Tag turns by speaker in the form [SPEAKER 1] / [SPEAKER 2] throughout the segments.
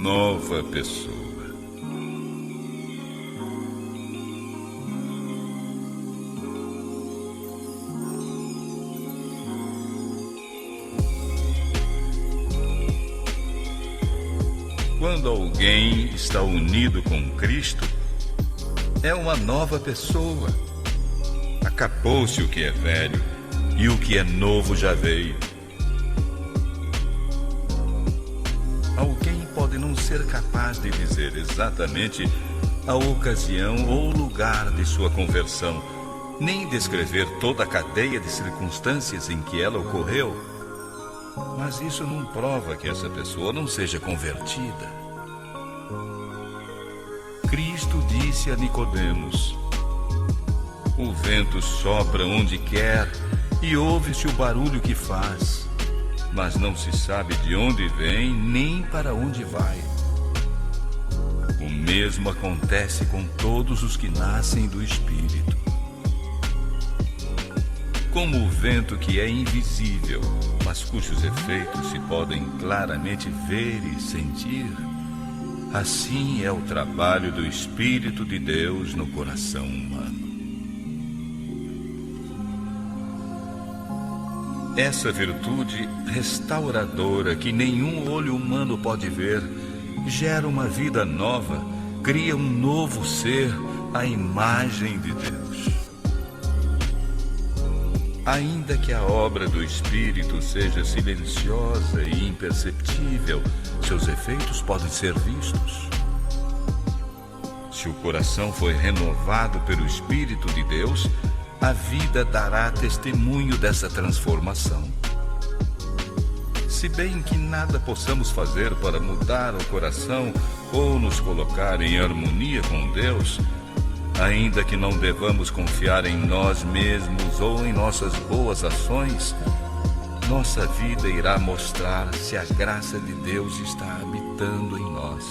[SPEAKER 1] nova pessoa. Quando alguém está unido com Cristo, é uma nova pessoa. Acabou-se o que é velho e o que é novo já veio. Alguém pode não ser capaz de dizer exatamente a ocasião ou lugar de sua conversão, nem descrever toda a cadeia de circunstâncias em que ela ocorreu. Mas isso não prova que essa pessoa não seja convertida. Cristo disse a Nicodemos: o vento sopra onde quer e ouve-se o barulho que faz, mas não se sabe de onde vem nem para onde vai. O mesmo acontece com todos os que nascem do Espírito. Como o vento que é invisível, mas cujos efeitos se podem claramente ver e sentir, assim é o trabalho do Espírito de Deus no coração humano. Essa virtude restauradora que nenhum olho humano pode ver, gera uma vida nova, cria um novo ser à imagem de Deus. Ainda que a obra do Espírito seja silenciosa e imperceptível, seus efeitos podem ser vistos. Se o coração foi renovado pelo Espírito de Deus, a vida dará testemunho dessa transformação. Se bem que nada possamos fazer para mudar o coração ou nos colocar em harmonia com Deus, ainda que não devamos confiar em nós mesmos ou em nossas boas ações, nossa vida irá mostrar se a graça de Deus está habitando em nós.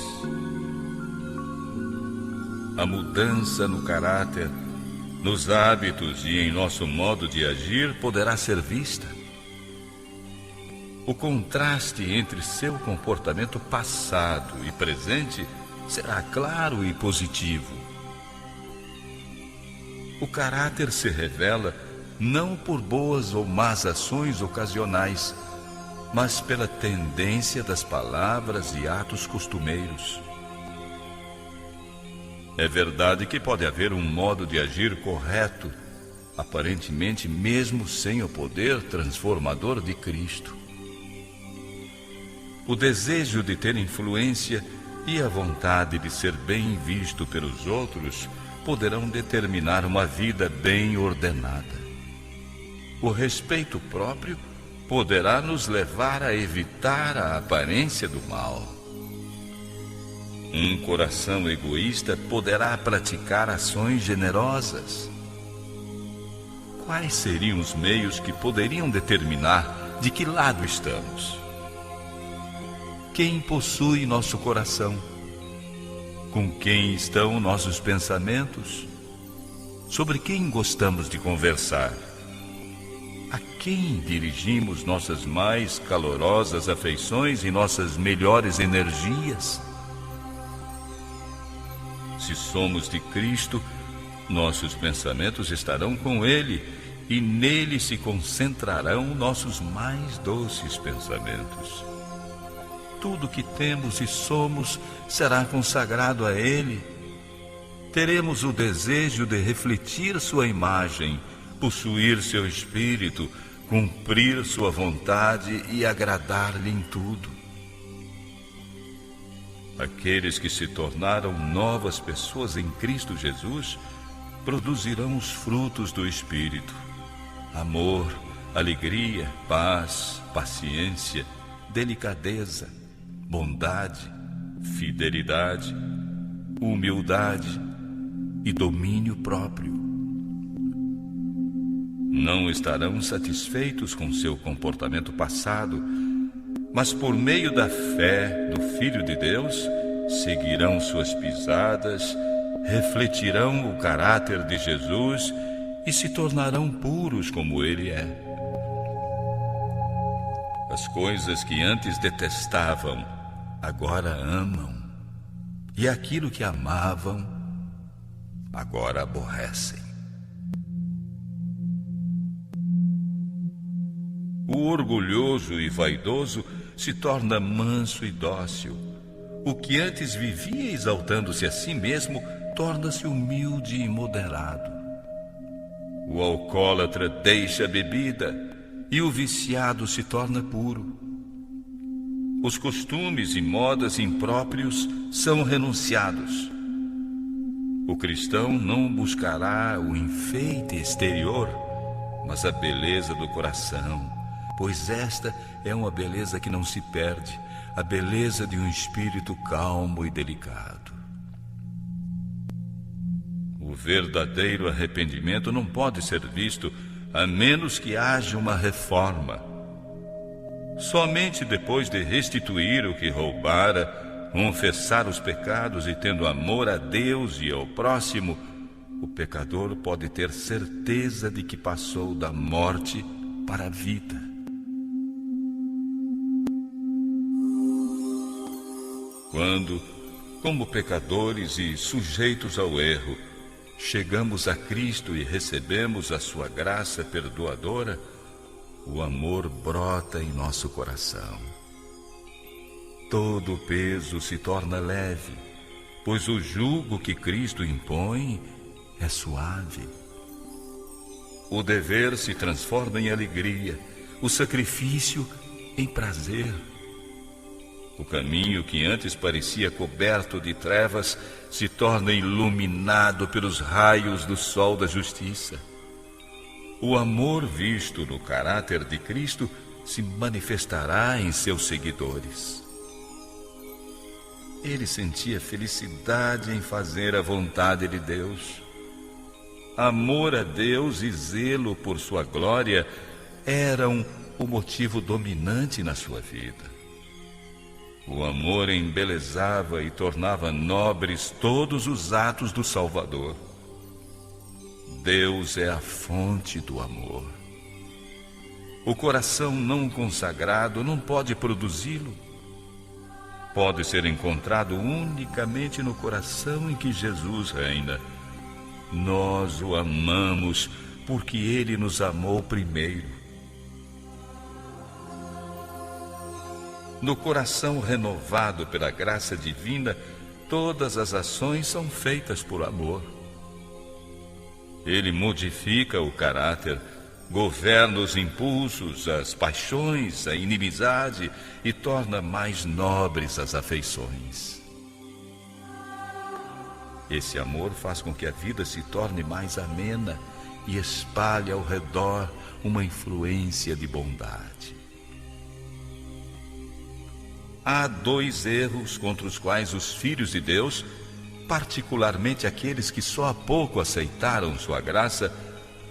[SPEAKER 1] A mudança no caráter, nos hábitos e em nosso modo de agir poderá ser vista. O contraste entre seu comportamento passado e presente será claro e positivo. O caráter se revela não por boas ou más ações ocasionais, mas pela tendência das palavras e atos costumeiros. É verdade que pode haver um modo de agir correto, aparentemente mesmo sem o poder transformador de Cristo. O desejo de ter influência e a vontade de ser bem visto pelos outros poderão determinar uma vida bem ordenada. O respeito próprio poderá nos levar a evitar a aparência do mal. Um coração egoísta poderá praticar ações generosas. Quais seriam os meios que poderiam determinar de que lado estamos? Quem possui nosso coração? Com quem estão nossos pensamentos? Sobre quem gostamos de conversar? A quem dirigimos nossas mais calorosas afeições e nossas melhores energias? Se somos de Cristo, nossos pensamentos estarão com Ele e nele se concentrarão nossos mais doces pensamentos. Tudo que temos e somos será consagrado a Ele. Teremos o desejo de refletir sua imagem, possuir seu espírito, cumprir sua vontade e agradar-lhe em tudo. Aqueles que se tornaram novas pessoas em Cristo Jesus produzirão os frutos do Espírito: amor, alegria, paz, paciência, delicadeza, bondade, fidelidade, humildade e domínio próprio. Não estarão satisfeitos com seu comportamento passado, mas por meio da fé do Filho de Deus, seguirão suas pisadas, refletirão o caráter de Jesus e se tornarão puros como Ele é. As coisas que antes detestavam agora amam, e aquilo que amavam, agora aborrecem. O orgulhoso e vaidoso se torna manso e dócil. O que antes vivia exaltando-se a si mesmo, torna-se humilde e moderado. O alcoólatra deixa a bebida e o viciado se torna puro. Os costumes e modas impróprios são renunciados. O cristão não buscará o enfeite exterior, mas a beleza do coração, pois esta é uma beleza que não se perde, a beleza de um espírito calmo e delicado. O verdadeiro arrependimento não pode ser visto a menos que haja uma reforma. Somente depois de restituir o que roubara, confessar os pecados e tendo amor a Deus e ao próximo, o pecador pode ter certeza de que passou da morte para a vida. Quando, como pecadores e sujeitos ao erro, chegamos a Cristo e recebemos a sua graça perdoadora, o amor brota em nosso coração. Todo o peso se torna leve, pois o jugo que Cristo impõe é suave. O dever se transforma em alegria, o sacrifício em prazer. O caminho que antes parecia coberto de trevas se torna iluminado pelos raios do sol da justiça. O amor visto no caráter de Cristo se manifestará em seus seguidores. Ele sentia felicidade em fazer a vontade de Deus. Amor a Deus e zelo por sua glória eram o motivo dominante na sua vida. O amor embelezava e tornava nobres todos os atos do Salvador. Deus é a fonte do amor. O coração não consagrado não pode produzi-lo. Pode ser encontrado unicamente no coração em que Jesus reina. Nós o amamos porque Ele nos amou primeiro. No coração renovado pela graça divina, todas as ações são feitas por amor. Ele modifica o caráter, governa os impulsos, as paixões, a inimizade e torna mais nobres as afeições. Esse amor faz com que a vida se torne mais amena e espalhe ao redor uma influência de bondade. Há dois erros contra os quais os filhos de Deus, particularmente aqueles que só há pouco aceitaram sua graça,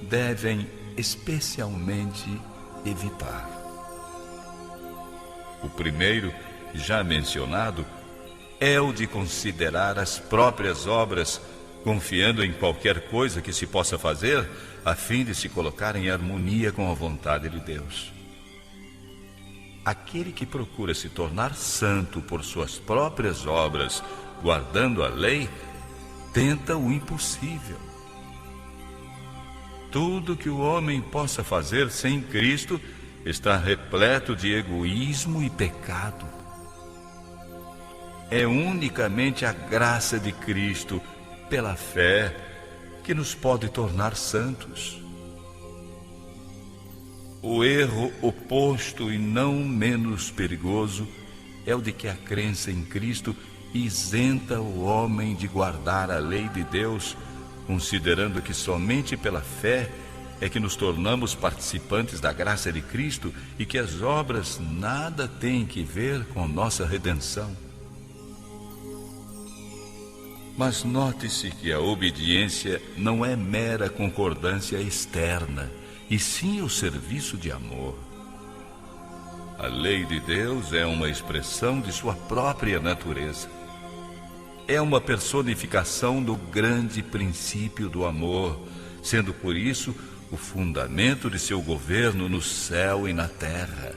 [SPEAKER 1] devem especialmente evitar. O primeiro, já mencionado, é o de considerar as próprias obras, confiando em qualquer coisa que se possa fazer, a fim de se colocar em harmonia com a vontade de Deus. Aquele que procura se tornar santo por suas próprias obras, guardando a lei, tenta o impossível. Tudo que o homem possa fazer sem Cristo está repleto de egoísmo e pecado. É unicamente a graça de Cristo, pela fé, que nos pode tornar santos. O erro oposto e não menos perigoso é o de que a crença em Cristo isenta o homem de guardar a lei de Deus, considerando que somente pela fé é que nos tornamos participantes da graça de Cristo e que as obras nada têm que ver com nossa redenção. Mas note-se que a obediência não é mera concordância externa, e sim o serviço de amor. A lei de Deus é uma expressão de sua própria natureza. É uma personificação do grande princípio do amor, sendo por isso o fundamento de seu governo no céu e na terra.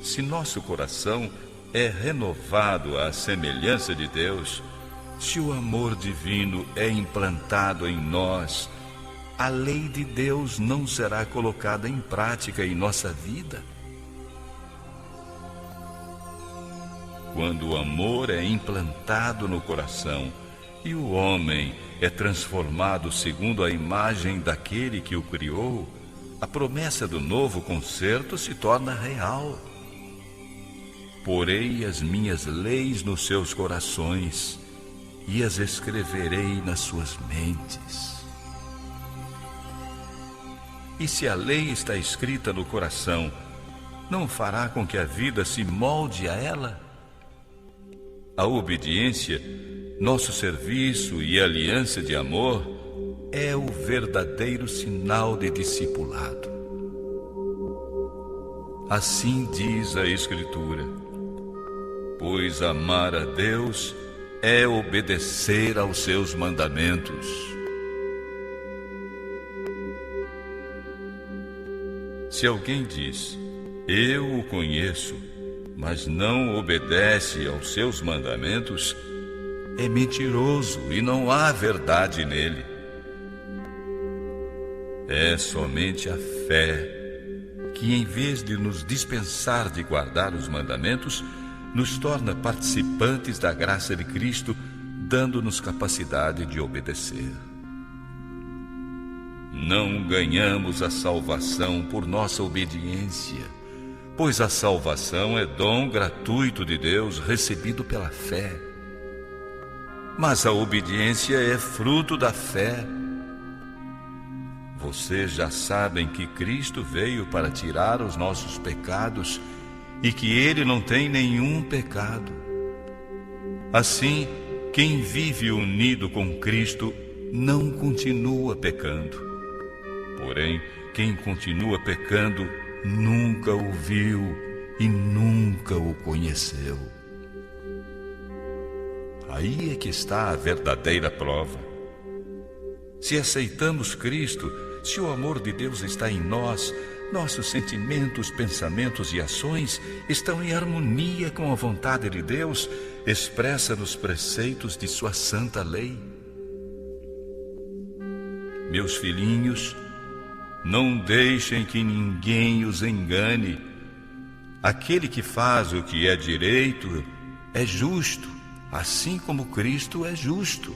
[SPEAKER 1] se nosso coração é renovado à semelhança de Deus, se o amor divino é implantado em nós, a lei de Deus não será colocada em prática em nossa vida. Quando o amor é implantado no coração e o homem é transformado segundo a imagem daquele que o criou, a promessa do novo concerto se torna real. Porei as minhas leis nos seus corações e as escreverei nas suas mentes. E se a lei está escrita no coração, não fará com que a vida se molde a ela? A obediência, nosso serviço e aliança de amor, é o verdadeiro sinal de discipulado. Assim diz a Escritura: pois amar a Deus é obedecer aos seus mandamentos. Se alguém diz, eu o conheço, mas não obedece aos seus mandamentos, é mentiroso e não há verdade nele. É somente a fé que, em vez de nos dispensar de guardar os mandamentos, nos torna participantes da graça de Cristo, dando-nos capacidade de obedecer. Não ganhamos a salvação por nossa obediência, pois a salvação é dom gratuito de Deus recebido pela fé. Mas a obediência é fruto da fé. Vocês já sabem que Cristo veio para tirar os nossos pecados e que Ele não tem nenhum pecado. Assim, quem vive unido com Cristo não continua pecando. Porém, quem continua pecando nunca o viu e nunca o conheceu. Aí é que está a verdadeira prova. Se aceitamos Cristo, se o amor de Deus está em nós, nossos sentimentos, pensamentos e ações estão em harmonia com a vontade de Deus, expressa nos preceitos de sua santa lei. Meus filhinhos, não deixem que ninguém os engane. Aquele que faz o que é direito é justo, assim como Cristo é justo.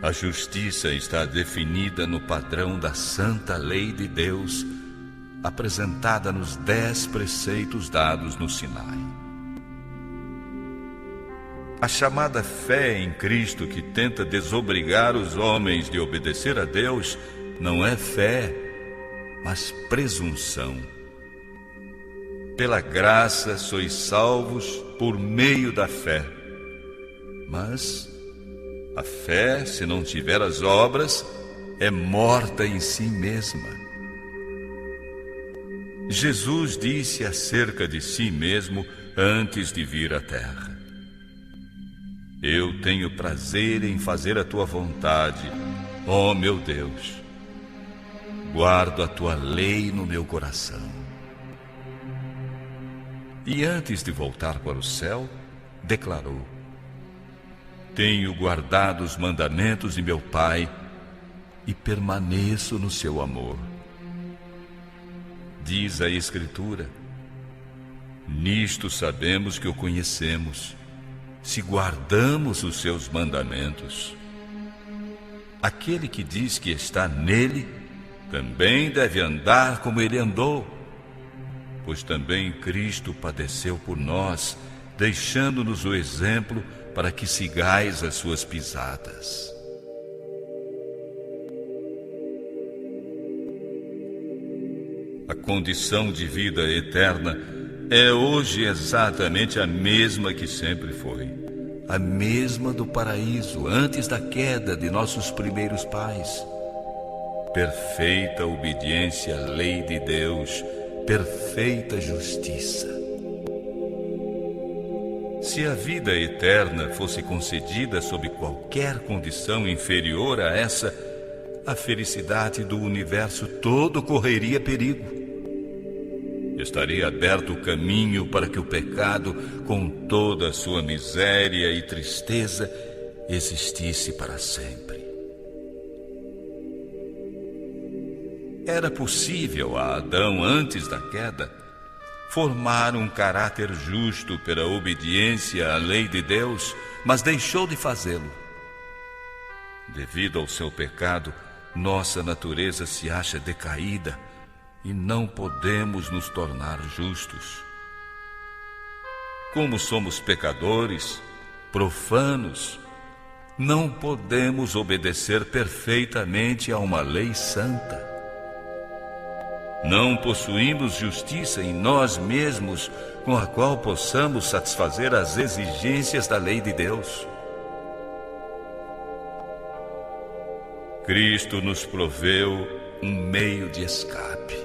[SPEAKER 1] A justiça está definida no padrão da santa lei de Deus, apresentada nos 10 preceitos dados no Sinai. A chamada fé em Cristo, que tenta desobrigar os homens de obedecer a Deus, não é fé, mas presunção. Pela graça sois salvos por meio da fé. Mas a fé, se não tiver as obras, é morta em si mesma. Jesus disse acerca de si mesmo antes de vir à terra: eu tenho prazer em fazer a tua vontade, ó meu Deus. Guardo a tua lei no meu coração. E antes de voltar para o céu, declarou: tenho guardado os mandamentos de meu Pai e permaneço no seu amor. Diz a Escritura: nisto sabemos que o conhecemos, se guardamos os seus mandamentos. Aquele que diz que está nele, também deve andar como ele andou, pois também Cristo padeceu por nós, deixando-nos o exemplo para que sigais as suas pisadas. A condição de vida eterna é hoje exatamente a mesma que sempre foi, a mesma do paraíso antes da queda de nossos primeiros pais. Perfeita obediência à lei de Deus, perfeita justiça. Se a vida eterna fosse concedida sob qualquer condição inferior a essa, a felicidade do universo todo correria perigo. Estarei aberto o caminho para que o pecado, com toda a sua miséria e tristeza, existisse para sempre. Era possível a Adão, antes da queda, formar um caráter justo pela obediência à lei de Deus, mas deixou de fazê-lo. Devido ao seu pecado, nossa natureza se acha decaída e não podemos nos tornar justos. Como somos pecadores, profanos, não podemos obedecer perfeitamente a uma lei santa. Não possuímos justiça em nós mesmos com a qual possamos satisfazer as exigências da lei de Deus. Cristo nos proveu um meio de escape.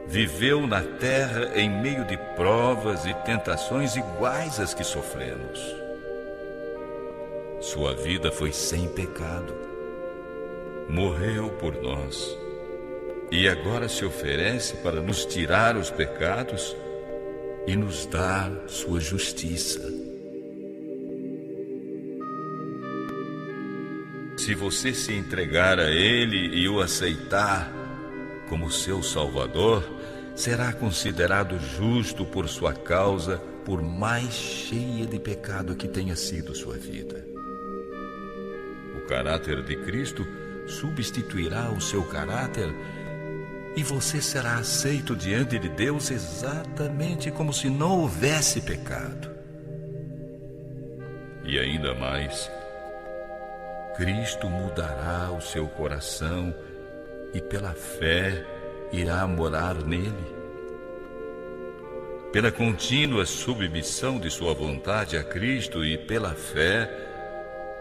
[SPEAKER 1] Viveu na terra em meio de provas e tentações iguais às que sofremos. Sua vida foi sem pecado. Morreu por nós. E agora se oferece para nos tirar os pecados e nos dar sua justiça. Se você se entregar a Ele e o aceitar como seu Salvador, será considerado justo por sua causa, por mais cheia de pecado que tenha sido sua vida. O caráter de Cristo substituirá o seu caráter e você será aceito diante de Deus exatamente como se não houvesse pecado. E ainda mais, Cristo mudará o seu coração e pela fé irá morar nele. Pela contínua submissão de sua vontade a Cristo e pela fé,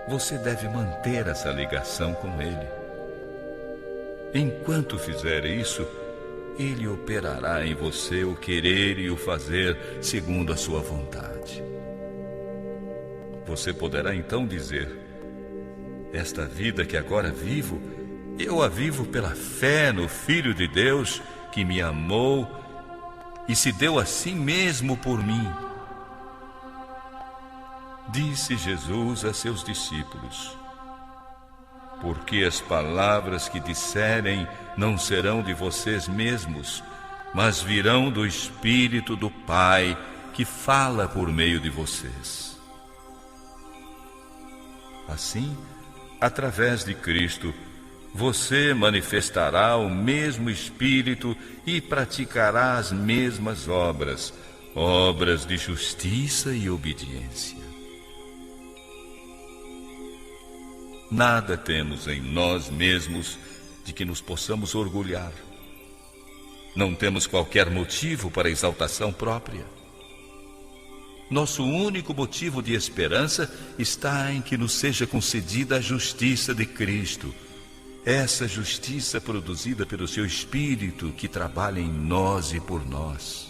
[SPEAKER 1] você deve manter essa ligação com Ele. Enquanto fizer isso, Ele operará em você o querer e o fazer segundo a sua vontade. Você poderá então dizer: esta vida que agora vivo, eu a vivo pela fé no Filho de Deus que me amou e se deu a si mesmo por mim. Disse Jesus a seus discípulos: porque as palavras que disserem não serão de vocês mesmos, mas virão do Espírito do Pai que fala por meio de vocês. Assim, através de Cristo, você manifestará o mesmo Espírito e praticará as mesmas obras, obras de justiça e obediência. Nada temos em nós mesmos de que nos possamos orgulhar. Não temos qualquer motivo para exaltação própria. Nosso único motivo de esperança está em que nos seja concedida a justiça de Cristo, essa justiça produzida pelo seu Espírito que trabalha em nós e por nós.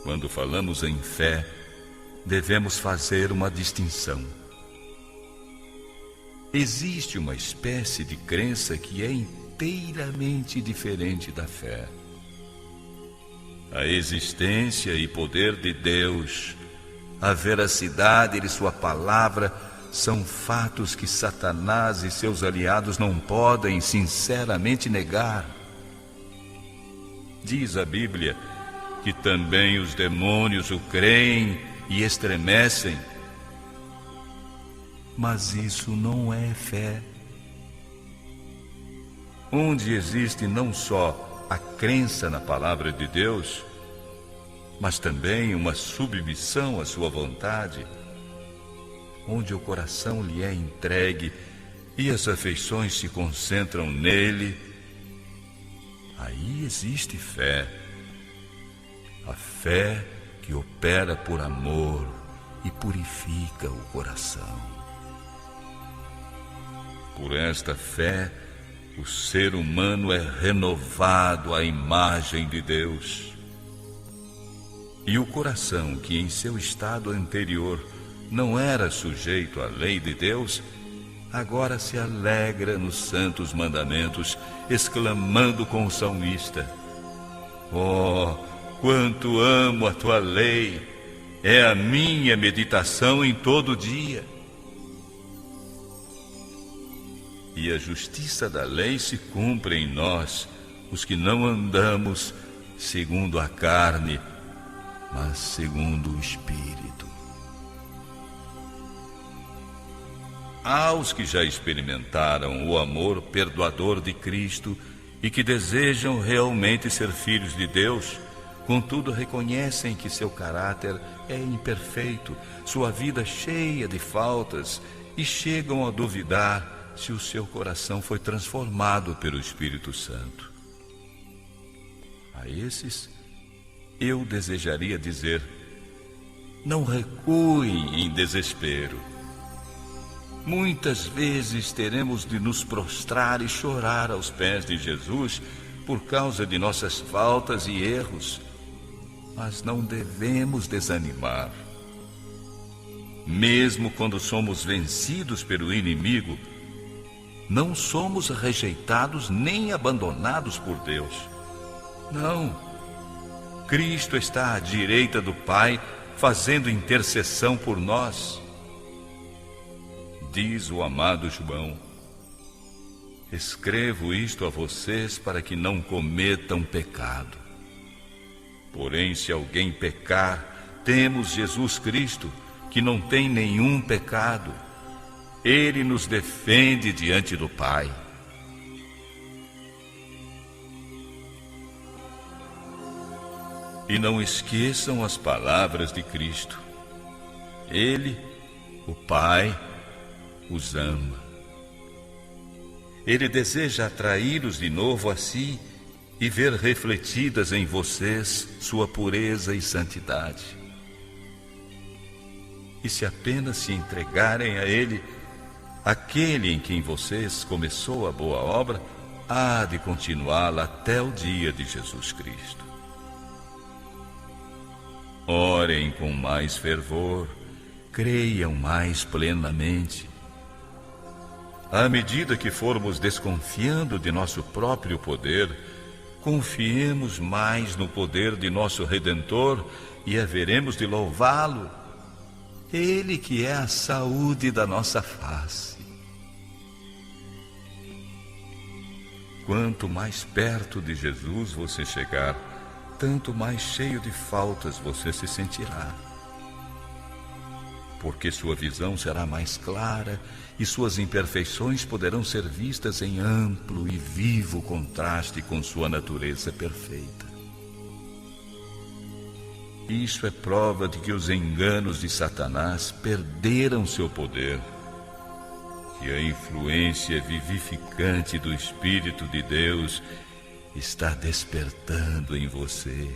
[SPEAKER 1] Quando falamos em fé, devemos fazer uma distinção. Existe uma espécie de crença que é inteiramente diferente da fé. A existência e poder de Deus, a veracidade de sua palavra são fatos que Satanás e seus aliados não podem sinceramente negar. Diz a Bíblia que também os demônios o creem e estremecem. Mas isso não é fé. Onde existe não só a crença na palavra de Deus, mas também uma submissão à sua vontade, onde o coração lhe é entregue e as afeições se concentram nele, aí existe fé. A fé que opera por amor e purifica o coração. Por esta fé, o ser humano é renovado à imagem de Deus. E o coração, que em seu estado anterior não era sujeito à lei de Deus, agora se alegra nos santos mandamentos, exclamando com o salmista: Oh, quanto amo a tua lei! É a minha meditação em todo dia. E a justiça da lei se cumpre em nós, os que não andamos segundo a carne, mas segundo o Espírito. Aos que já experimentaram o amor perdoador de Cristo e que desejam realmente ser filhos de Deus, contudo reconhecem que seu caráter é imperfeito, sua vida cheia de faltas, e chegam a duvidar se o seu coração foi transformado pelo Espírito Santo. A esses, eu desejaria dizer: não recuem em desespero. Muitas vezes teremos de nos prostrar e chorar aos pés de Jesus por causa de nossas faltas e erros, mas não devemos desanimar. Mesmo quando somos vencidos pelo inimigo, não somos rejeitados nem abandonados por Deus. Não. Cristo está à direita do Pai, fazendo intercessão por nós. Diz o amado João: escrevo isto a vocês para que não cometam pecado. Porém, se alguém pecar, temos Jesus Cristo, que não tem nenhum pecado. Ele nos defende diante do Pai. E não esqueçam as palavras de Cristo. Ele, o Pai, os ama. Ele deseja atraí-los de novo a si e ver refletidas em vocês sua pureza e santidade. E se apenas se entregarem a Ele, aquele em quem vocês começou a boa obra, há de continuá-la até o dia de Jesus Cristo. Orem com mais fervor, creiam mais plenamente. À medida que formos desconfiando de nosso próprio poder, confiemos mais no poder de nosso Redentor e haveremos de louvá-lo. Ele que é a saúde da nossa face. Quanto mais perto de Jesus você chegar, tanto mais cheio de faltas você se sentirá. Porque sua visão será mais clara e suas imperfeições poderão ser vistas em amplo e vivo contraste com sua natureza perfeita. Isso é prova de que os enganos de Satanás perderam seu poder, que a influência vivificante do Espírito de Deus está despertando em você.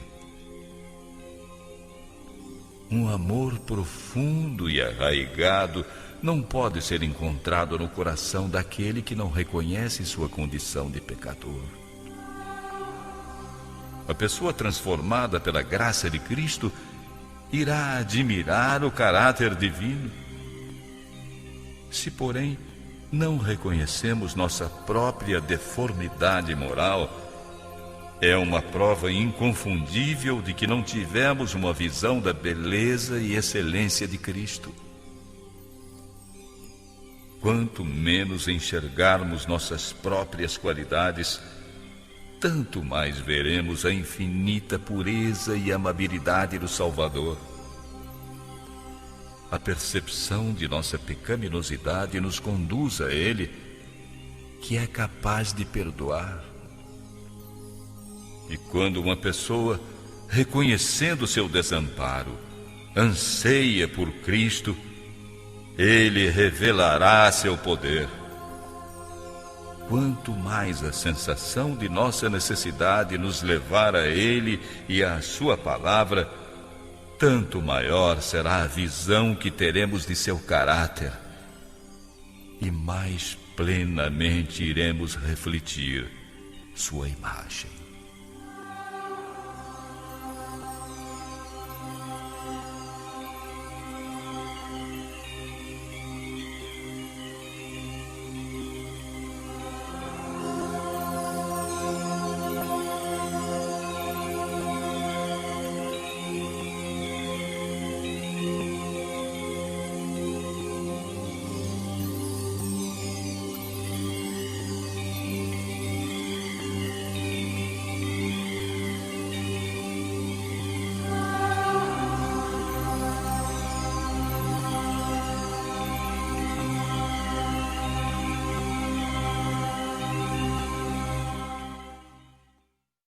[SPEAKER 1] Um amor profundo e arraigado não pode ser encontrado no coração daquele que não reconhece sua condição de pecador. A pessoa transformada pela graça de Cristo irá admirar o caráter divino. Se, porém, não reconhecemos nossa própria deformidade moral, é uma prova inconfundível de que não tivemos uma visão da beleza e excelência de Cristo. Quanto menos enxergarmos nossas próprias qualidades, tanto mais veremos a infinita pureza e amabilidade do Salvador. A percepção de nossa pecaminosidade nos conduz a Ele, que é capaz de perdoar. E quando uma pessoa, reconhecendo seu desamparo, anseia por Cristo, Ele revelará seu poder. Quanto mais a sensação de nossa necessidade nos levar a Ele e à Sua palavra, tanto maior será a visão que teremos de seu caráter, e mais plenamente iremos refletir sua imagem.